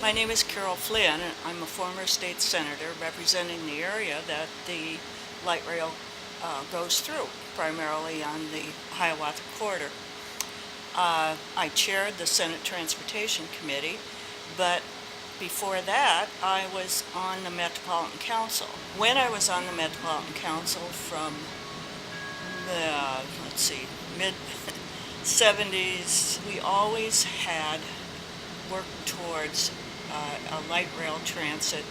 My name is Carol Flynn, and I'm a former state senator representing the area that the light rail goes through, primarily on the Hiawatha corridor. I chaired the Senate Transportation Committee, but before that, I was on the Metropolitan Council. When I was on the Metropolitan Council from the, mid 70s, we always had worked towards a light rail transit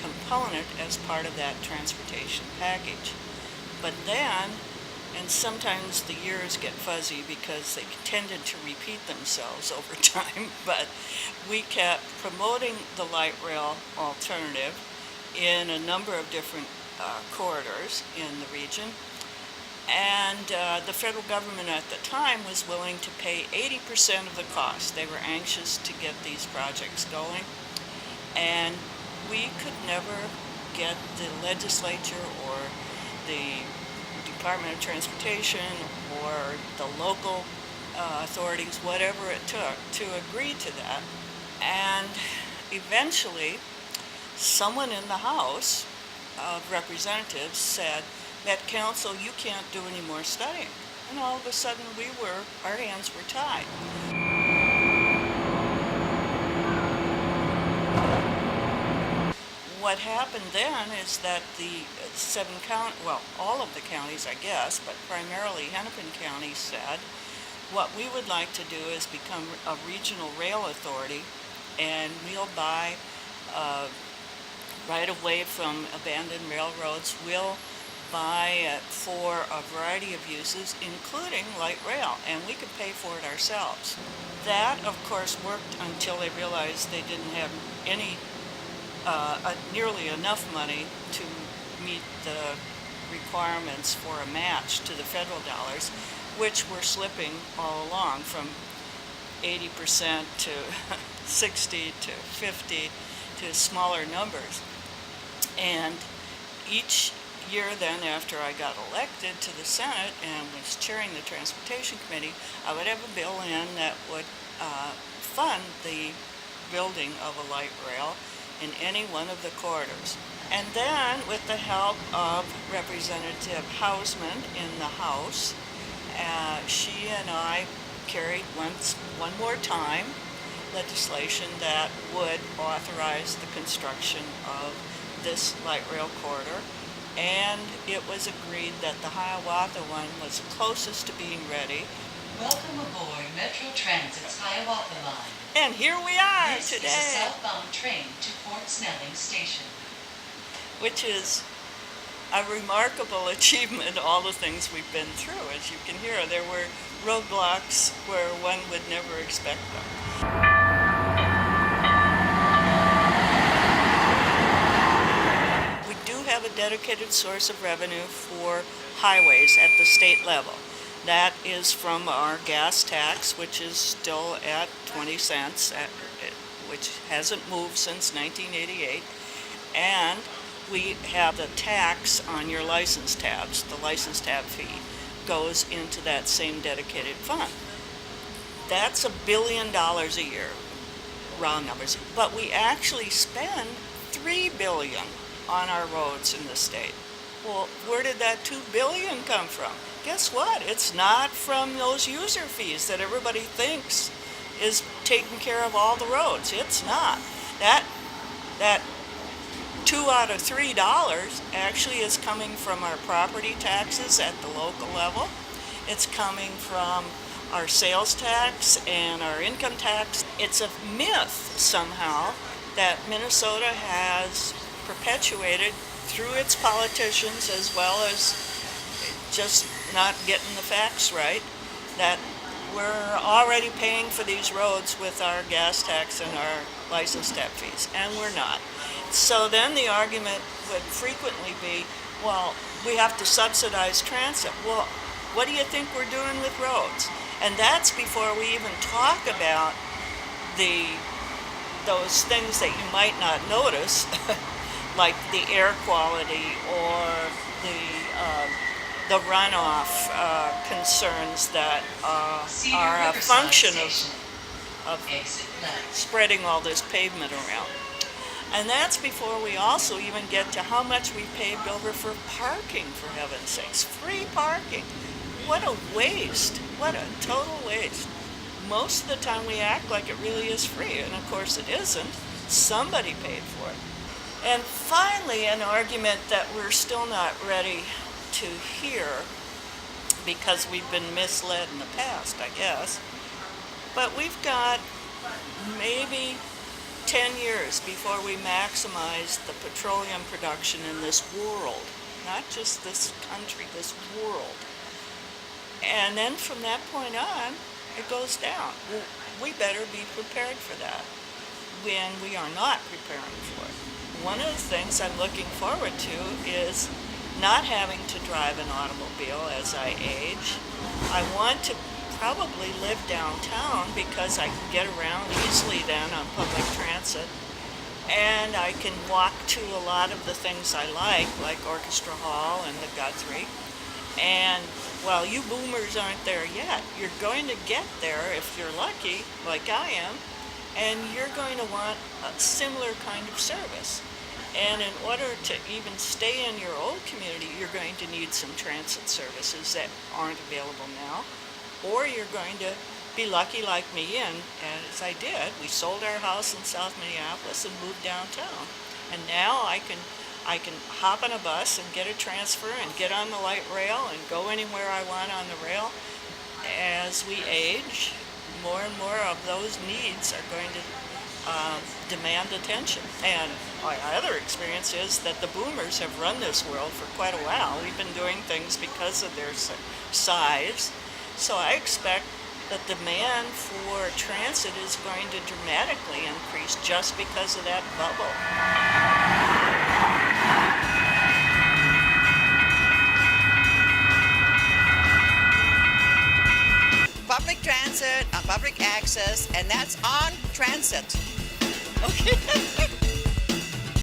component as part of that transportation package. But then, and sometimes the years get fuzzy because they tended to repeat themselves over time, but we kept promoting the light rail alternative in a number of different corridors in the region. And the federal government at the time was willing to pay 80% of the cost. They were anxious to get these projects going. And we could never get the legislature or the Department of Transportation or the local authorities, whatever it took, to agree to that. And eventually, someone in the House of Representatives said, "Met Council, you can't do any more studying." And all of a sudden, our hands were tied. What happened then is that the all of the counties, I guess, but primarily Hennepin County said, what we would like to do is become a regional rail authority, and we'll buy right of way from abandoned railroads. We'll buy it for a variety of uses, including light rail, and we could pay for it ourselves. That, of course, worked until they realized they didn't have nearly enough money to meet the requirements for a match to the federal dollars, which were slipping all along from 80% to 60 to 50 to smaller numbers. And each year then, after I got elected to the Senate and was chairing the Transportation Committee, I would have a bill in that would fund the building of a light rail in any one of the corridors. And then, with the help of Representative Hausman in the House, she and I carried one more time legislation that would authorize the construction of this light rail corridor, and it was agreed that the Hiawatha one was closest to being ready. Welcome aboard Metro Transit's Hiawatha line. And here we are This today. is a southbound train to Fort Snelling Station. Which is a remarkable achievement, all the things we've been through. As you can hear, there were roadblocks where one would never expect them. We do have a dedicated source of revenue for highways at the state level. That is from our gas tax, which is still at 20 cents, which hasn't moved since 1988. And we have the tax on your license tabs. The license tab fee goes into that same dedicated fund. That's $1 billion a year, round numbers. But we actually spend $3 billion on our roads in the state. Well, where did that $2 billion come from? Guess what? It's not from those user fees that everybody thinks is taking care of all the roads. It's not. That $2 out of $3 actually is coming from our property taxes at the local level. It's coming from our sales tax and our income tax. It's a myth somehow that Minnesota has perpetuated through its politicians, as well as just not getting the facts right, that we're already paying for these roads with our gas tax and our license tab fees, and we're not. So then the argument would frequently be, well, we have to subsidize transit. Well, what do you think we're doing with roads? And that's before we even talk about those things that you might not notice, like the air quality or the runoff concerns that are a function of of Exit left. spreading all this pavement around. And that's before we also even get to how much we paved over for parking, for heaven's sakes. Free parking. What a waste. What a total waste. Most of the time we act like it really is free, and of course it isn't. Somebody paid for it. And finally, an argument that we're still not ready to hear because we've been misled in the past, I guess. But we've got maybe 10 years before we maximize the petroleum production in this world, not just this country, this world. And then from that point on, it goes down. We better be prepared for that when we are not preparing for it. One of the things I'm looking forward to is not having to drive an automobile as I age. I want to probably live downtown because I can get around easily then on public transit, and I can walk to a lot of the things I like Orchestra Hall and the Guthrie. And while you boomers aren't there yet, you're going to get there if you're lucky, like I am, and you're going to want a similar kind of service. And in order to even stay in your old community, you're going to need some transit services that aren't available now. Or you're going to be lucky like me, and as I did, we sold our house in South Minneapolis and moved downtown. And now I can hop on a bus and get a transfer and get on the light rail and go anywhere I want on the rail. As we age, more and more of those needs are going to demand attention. And my other experience is that the boomers have run this world for quite a while. We've been doing things because of their size. So I expect the demand for transit is going to dramatically increase just because of that bubble. Public transit, public access, and that's on transit. Okay.